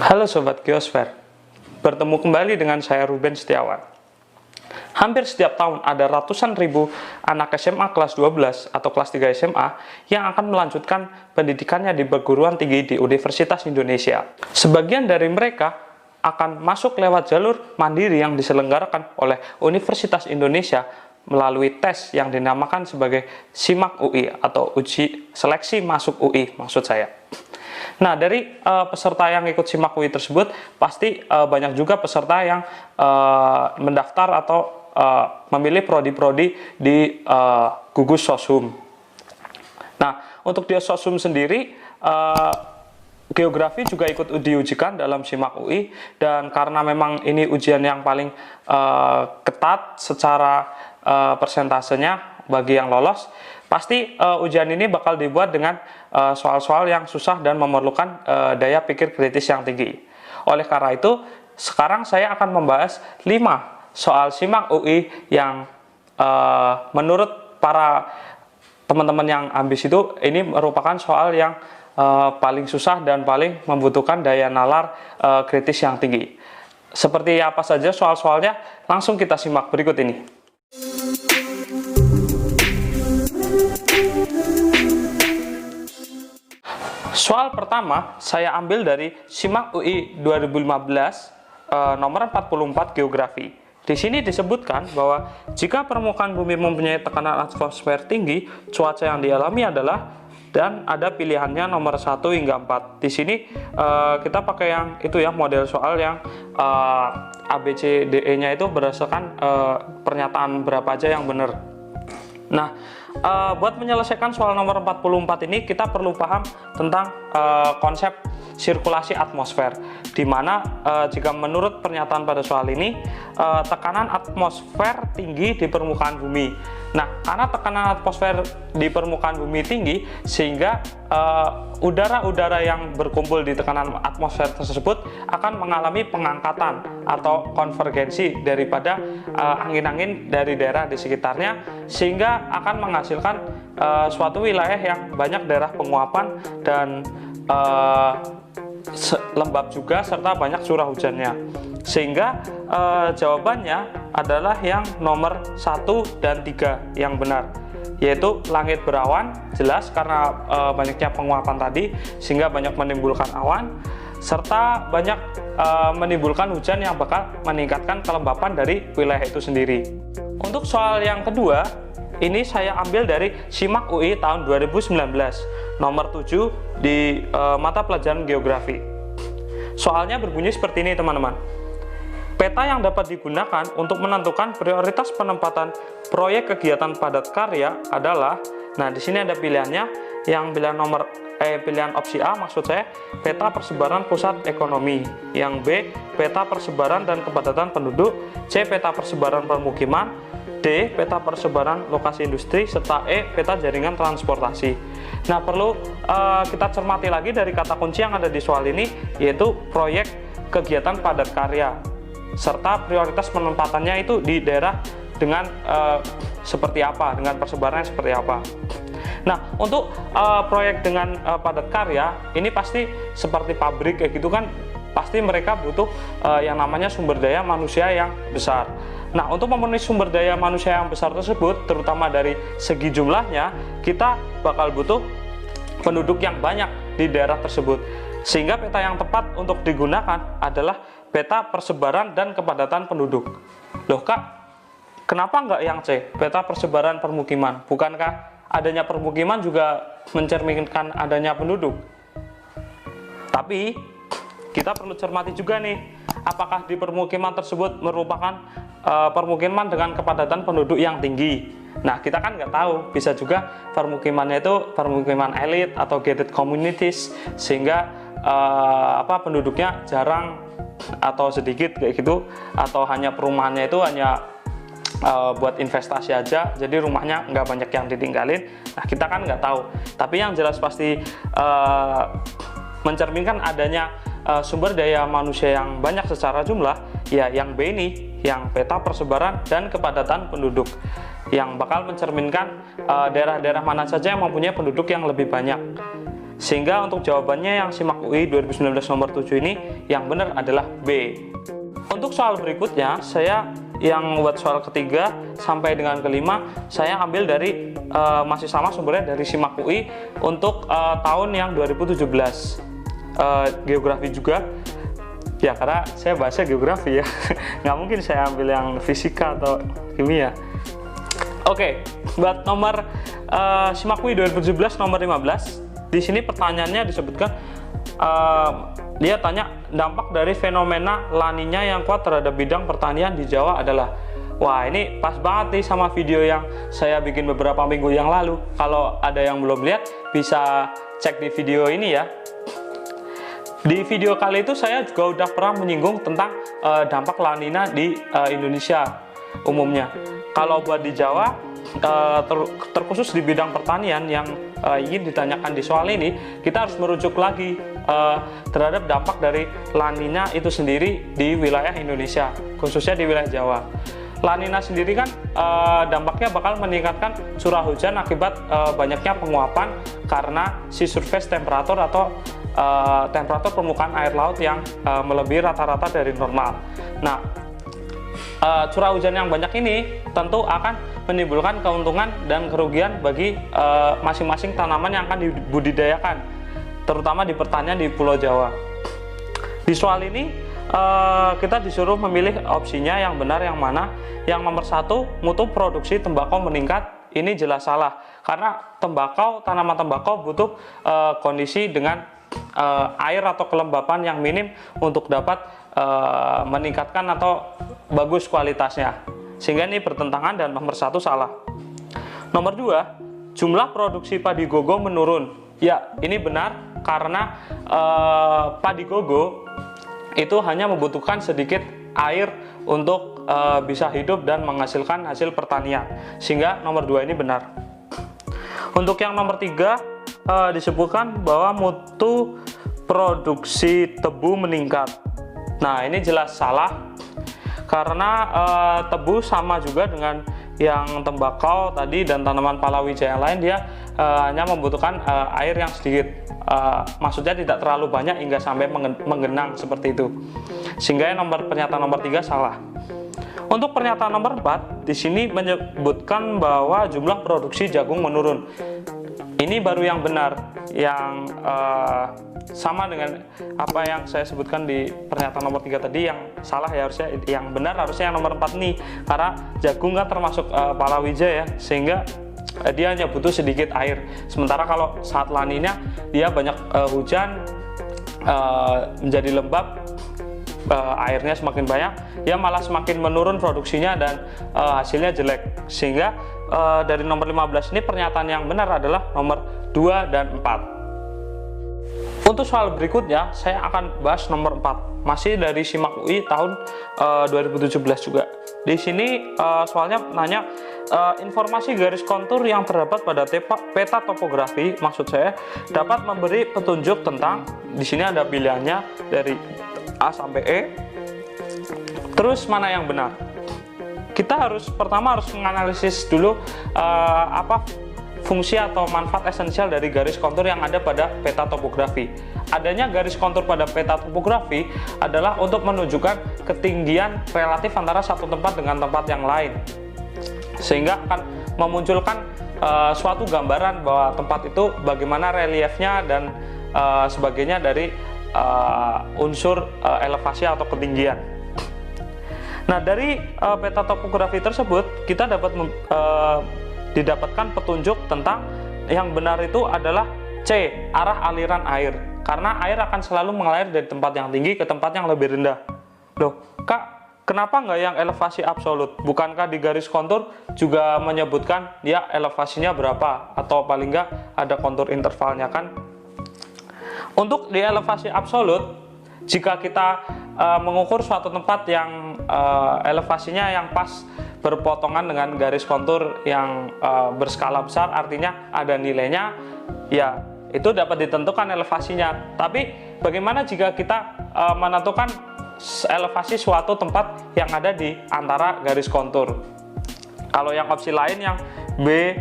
Halo Sobat Geosfer, bertemu kembali dengan saya Ruben Setiawan. Hampir setiap tahun ada ratusan ribu anak SMA kelas 12 atau kelas 3 SMA yang akan melanjutkan pendidikannya di perguruan tinggi di Universitas Indonesia. Sebagian dari mereka akan masuk lewat jalur mandiri yang diselenggarakan oleh Universitas Indonesia melalui tes yang dinamakan sebagai SIMAK UI atau uji seleksi masuk UI maksud saya. Nah, dari peserta yang ikut SIMAK UI tersebut, pasti banyak juga peserta yang mendaftar atau memilih prodi-prodi di gugus Soshum. Nah, untuk di Soshum sendiri, geografi juga ikut diujikan dalam SIMAK UI, dan karena memang ini ujian yang paling ketat secara persentasenya bagi yang lolos, pasti ujian ini bakal dibuat dengan soal-soal yang susah dan memerlukan daya pikir kritis yang tinggi. Oleh karena itu, sekarang saya akan membahas 5 soal SIMAK UI yang menurut para teman-teman yang ambis itu, ini merupakan soal yang paling susah dan paling membutuhkan daya nalar kritis yang tinggi. Seperti apa saja soal-soalnya? Langsung kita simak berikut ini. Soal pertama saya ambil dari SIMAK UI 2015 nomor 44 Geografi. Di sini disebutkan bahwa jika permukaan bumi mempunyai tekanan atmosfer tinggi, cuaca yang dialami adalah, dan ada pilihannya nomor 1 hingga 4. Di sini kita pakai yang itu ya, model soal yang ABCDE-nya itu berdasarkan pernyataan berapa aja yang benar. Nah, buat menyelesaikan soal nomor 44 ini kita perlu paham tentang konsep sirkulasi atmosfer, di mana jika menurut pernyataan pada soal ini tekanan atmosfer tinggi di permukaan bumi. Nah, karena tekanan atmosfer di permukaan bumi tinggi, sehingga udara-udara yang berkumpul di tekanan atmosfer tersebut akan mengalami pengangkatan atau konvergensi daripada angin-angin dari daerah di sekitarnya, sehingga akan menghasilkan suatu wilayah yang banyak daerah penguapan dan lembab juga, serta banyak curah hujannya. Sehingga jawabannya adalah yang nomor 1 dan 3 yang benar, yaitu langit berawan, jelas karena banyaknya penguapan tadi sehingga banyak menimbulkan awan, serta banyak menimbulkan hujan yang bakal meningkatkan kelembapan dari wilayah itu sendiri. Untuk soal yang kedua, ini saya ambil dari SIMAK UI tahun 2019 nomor 7 di mata pelajaran geografi. Soalnya berbunyi seperti ini, teman-teman. Peta yang dapat digunakan untuk menentukan prioritas penempatan proyek kegiatan padat karya adalah, nah di sini ada pilihannya, yang pilihan opsi A maksud saya, peta persebaran pusat ekonomi, yang B, peta persebaran dan kepadatan penduduk, C, peta persebaran permukiman, D, peta persebaran lokasi industri, serta E, peta jaringan transportasi. Nah, perlu kita cermati lagi dari kata kunci yang ada di soal ini, yaitu proyek kegiatan padat karya, serta prioritas penempatannya itu di daerah dengan seperti apa, dengan persebarannya seperti apa. Nah, untuk proyek dengan padat karya, ini pasti seperti pabrik kayak gitu kan, pasti mereka butuh yang namanya sumber daya manusia yang besar. Nah, untuk memenuhi sumber daya manusia yang besar tersebut, terutama dari segi jumlahnya, kita bakal butuh penduduk yang banyak di daerah tersebut. Sehingga peta yang tepat untuk digunakan adalah peta persebaran dan kepadatan penduduk. Loh Kak, kenapa nggak yang C, peta persebaran permukiman? Bukankah adanya permukiman juga mencerminkan adanya penduduk? Tapi kita perlu cermati juga nih, apakah di permukiman tersebut merupakan permukiman dengan kepadatan penduduk yang tinggi? Nah, kita kan nggak tahu, bisa juga permukimannya itu permukiman elit atau gated communities, sehingga penduduknya jarang atau sedikit kayak gitu, atau hanya perumahannya itu hanya buat investasi aja, jadi rumahnya nggak banyak yang ditinggalin. Nah, kita kan nggak tahu, tapi yang jelas pasti mencerminkan adanya sumber daya manusia yang banyak secara jumlah, ya yang B ini, yang peta persebaran dan kepadatan penduduk, yang bakal mencerminkan daerah-daerah mana saja yang mempunyai penduduk yang lebih banyak. Sehingga untuk jawabannya yang SIMAK UI 2019 nomor 7 ini yang benar adalah B. Untuk soal berikutnya, saya yang buat soal ketiga sampai dengan kelima, saya ambil dari masih sama sumbernya dari SIMAK UI untuk tahun yang 2017. Geografi juga. Ya, karena saya bahasa geografi ya. Nggak mungkin saya ambil yang fisika atau kimia. Oke, buat nomor SIMAK UI 2017 nomor 15. Di sini pertanyaannya disebutkan dia tanya dampak dari fenomena La Nina yang kuat terhadap bidang pertanian di Jawa adalah. Wah, ini pas banget nih sama video yang saya bikin beberapa minggu yang lalu. Kalau ada yang belum lihat, bisa cek di video ini ya. Di video kali itu saya juga udah pernah menyinggung tentang dampak La Nina di Indonesia umumnya. Kalau buat di Jawa, terkhusus di bidang pertanian yang ingin ditanyakan di soal ini, kita harus merujuk lagi terhadap dampak dari La Nina itu sendiri di wilayah Indonesia, khususnya di wilayah Jawa. La Nina sendiri kan dampaknya bakal meningkatkan curah hujan akibat banyaknya penguapan karena sea surface temperature atau temperatur permukaan air laut yang melebihi rata-rata dari normal. Nah, curah hujan yang banyak ini tentu akan menimbulkan keuntungan dan kerugian bagi masing-masing tanaman yang akan dibudidayakan, terutama di pertanian di Pulau Jawa. Di soal ini kita disuruh memilih opsinya yang benar yang mana. Yang nomor 1, mutu produksi tembakau meningkat. Ini jelas salah, karena tanaman tembakau butuh kondisi dengan air atau kelembapan yang minim untuk dapat meningkatkan atau bagus kualitasnya, sehingga ini bertentangan dan nomor 1 salah. Nomor 2, jumlah produksi padi gogo menurun. Ya, ini benar karena padi gogo itu hanya membutuhkan sedikit air untuk bisa hidup dan menghasilkan hasil pertanian, sehingga nomor 2 ini benar. Untuk yang nomor 3, disebutkan bahwa mutu produksi tebu meningkat. Nah, ini jelas salah karena tebu sama juga dengan yang tembakau tadi dan tanaman palawija yang lain, dia hanya membutuhkan air yang sedikit, maksudnya tidak terlalu banyak hingga sampai menggenang seperti itu, sehingga pernyataan nomor 3 salah. Untuk pernyataan nomor 4, di sini menyebutkan bahwa jumlah produksi jagung menurun. Ini baru yang benar, yang sama dengan apa yang saya sebutkan di pernyataan nomor 3 tadi. Yang salah ya harusnya, yang benar harusnya yang nomor 4 nih, karena jagung kan termasuk palawija ya, sehingga dia hanya butuh sedikit air. Sementara kalau saat La Nina dia banyak hujan, menjadi lembab, airnya semakin banyak, dia malah semakin menurun produksinya dan hasilnya jelek. Sehingga dari nomor 15 ini pernyataan yang benar adalah nomor 2 dan 4. Untuk soal berikutnya saya akan bahas nomor 4, masih dari SIMAK UI tahun 2017 juga. Di sini soalnya nanya informasi garis kontur yang terdapat pada peta topografi, maksud saya dapat memberi petunjuk tentang, di sini ada pilihannya dari A sampai E. Terus mana yang benar? Kita pertama harus menganalisis dulu apa fungsi atau manfaat esensial dari garis kontur yang ada pada peta topografi. Adanya garis kontur pada peta topografi adalah untuk menunjukkan ketinggian relatif antara satu tempat dengan tempat yang lain, sehingga akan memunculkan suatu gambaran bahwa tempat itu bagaimana reliefnya dan sebagainya dari unsur elevasi atau ketinggian. Nah, dari peta topografi tersebut kita dapat didapatkan petunjuk tentang yang benar itu adalah C, arah aliran air. Karena air akan selalu mengalir dari tempat yang tinggi ke tempat yang lebih rendah. Loh, Kak, kenapa nggak yang elevasi absolut? Bukankah di garis kontur juga menyebutkan dia elevasinya berapa? Atau paling nggak ada kontur intervalnya kan? Untuk di elevasi absolut, jika kita mengukur suatu tempat yang elevasinya yang pas berpotongan dengan garis kontur yang berskala besar, artinya ada nilainya, ya itu dapat ditentukan elevasinya. Tapi bagaimana jika kita menentukan elevasi suatu tempat yang ada di antara garis kontur? Kalau yang opsi lain yang B,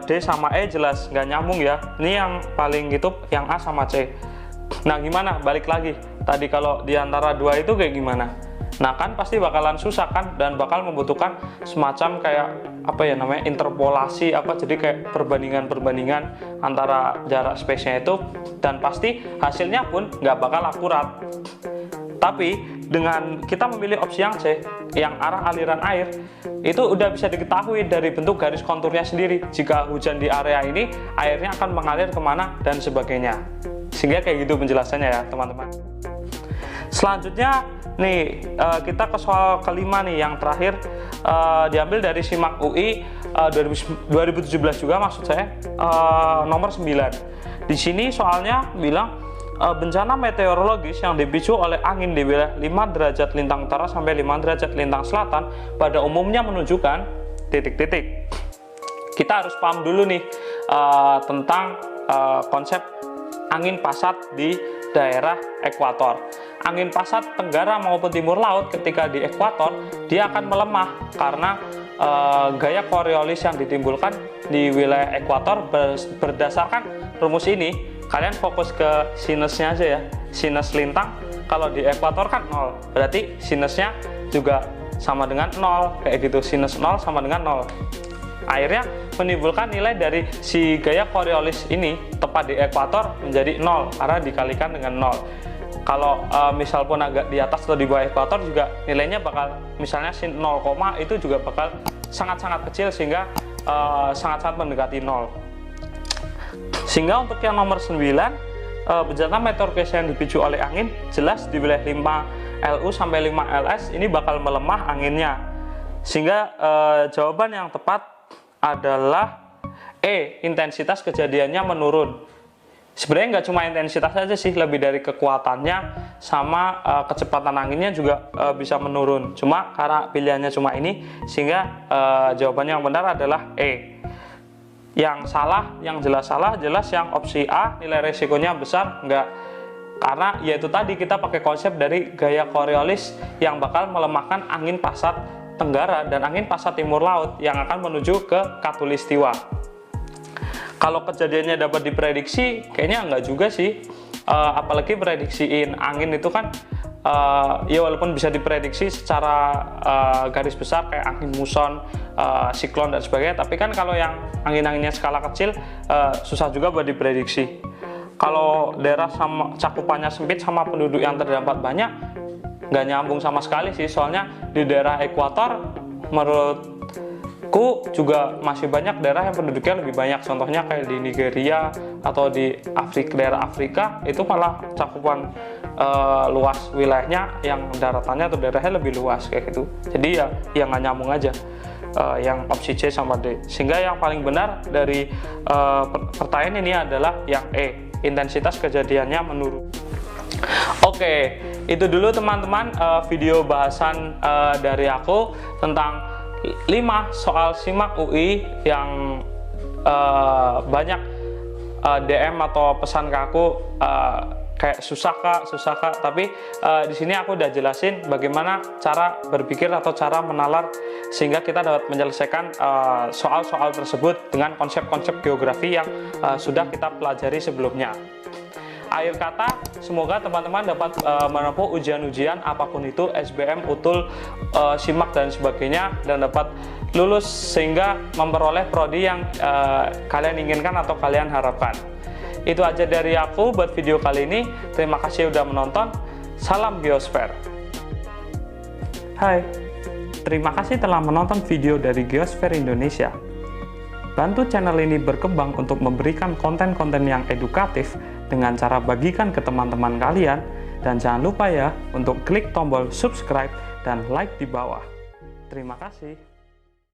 D sama E jelas nggak nyambung ya. Ini yang paling gitu yang A sama C. Nah gimana? Balik lagi. Tadi kalau di antara dua itu kayak gimana? Nah kan pasti bakalan susah kan, dan bakal membutuhkan semacam kayak apa ya namanya, interpolasi apa, jadi kayak perbandingan antara jarak space-nya itu, dan pasti hasilnya pun nggak bakal akurat. Tapi dengan kita memilih opsi yang C, yang arah aliran air, itu udah bisa diketahui dari bentuk garis konturnya sendiri. Jika hujan di area ini, airnya akan mengalir kemana dan sebagainya. Sehingga kayak gitu penjelasannya ya teman-teman. Selanjutnya nih kita ke soal kelima nih, yang terakhir diambil dari SIMAK UI 2017 juga maksud saya, nomor 9. Di sini soalnya bilang bencana meteorologis yang dipicu oleh angin di wilayah 5 derajat lintang utara sampai 5 derajat lintang selatan pada umumnya menunjukkan titik-titik. Kita harus paham dulu nih tentang konsep angin pasat di daerah ekuator. Angin pasat tenggara maupun timur laut ketika di ekuator dia akan melemah karena gaya Coriolis yang ditimbulkan di wilayah ekuator. Berdasarkan rumus ini, kalian fokus ke sinusnya aja ya. Sinus lintang kalau di ekuator kan 0, berarti sinusnya juga sama dengan 0, kayak gitu. Sinus 0 sama dengan 0. Akhirnya menimbulkan nilai dari si gaya Coriolis ini tepat di ekuator menjadi 0 karena dikalikan dengan 0. Kalau misal pun agak di atas atau di bawah ekuator juga nilainya bakal, misalnya sin 0, itu juga bakal sangat-sangat kecil sehingga sangat-sangat mendekati 0. Sehingga untuk yang nomor 9, bencana meteorologis yang dipicu oleh angin jelas di wilayah 5 LU sampai 5 LS ini bakal melemah anginnya. Sehingga jawaban yang tepat adalah E, intensitas kejadiannya menurun. Sebenarnya nggak cuma intensitas saja sih, lebih dari kekuatannya sama kecepatan anginnya juga bisa menurun. Cuma karena pilihannya cuma ini, sehingga jawabannya yang benar adalah E. Yang salah, yang jelas salah, jelas yang opsi A, nilai resikonya besar, nggak. Karena yaitu tadi kita pakai konsep dari gaya Coriolis yang bakal melemahkan angin pasat tenggara dan angin pasat timur laut yang akan menuju ke Khatulistiwa. Kalau kejadiannya dapat diprediksi, kayaknya enggak juga sih. Apalagi prediksiin angin itu kan ya walaupun bisa diprediksi secara garis besar kayak angin muson, siklon dan sebagainya, tapi kan kalau yang angin-anginnya skala kecil susah juga buat diprediksi. Kalau daerah sama cakupannya sempit sama penduduk yang terdampak banyak, nggak nyambung sama sekali sih. Soalnya di daerah ekuator menurutku juga masih banyak daerah yang penduduknya lebih banyak. Contohnya kayak di Nigeria atau di Afrika, daerah Afrika itu malah cakupan luas wilayahnya yang daratannya atau daerahnya lebih luas kayak gitu. Jadi ya nggak nyambung aja yang opsi C sama D. Sehingga yang paling benar dari pertanyaan ini adalah yang E, intensitas kejadiannya menurun. Oke, itu dulu teman-teman video bahasan dari aku tentang 5 soal SIMAK UI yang banyak DM atau pesan ke aku kayak susah kak, tapi di sini aku udah jelasin bagaimana cara berpikir atau cara menalar sehingga kita dapat menyelesaikan soal-soal tersebut dengan konsep-konsep geografi yang sudah kita pelajari sebelumnya. Akhir kata, semoga teman-teman dapat menempuh ujian-ujian apapun itu, SBM, UTUL, SIMAK dan sebagainya, dan dapat lulus sehingga memperoleh prodi yang kalian inginkan atau kalian harapkan. Itu aja dari aku buat video kali ini. Terima kasih udah menonton. Salam Geosfer. Hai, terima kasih telah menonton video dari Geosfer Indonesia. Bantu channel ini berkembang untuk memberikan konten-konten yang edukatif dengan cara bagikan ke teman-teman kalian. Dan jangan lupa ya untuk klik tombol subscribe dan like di bawah. Terima kasih.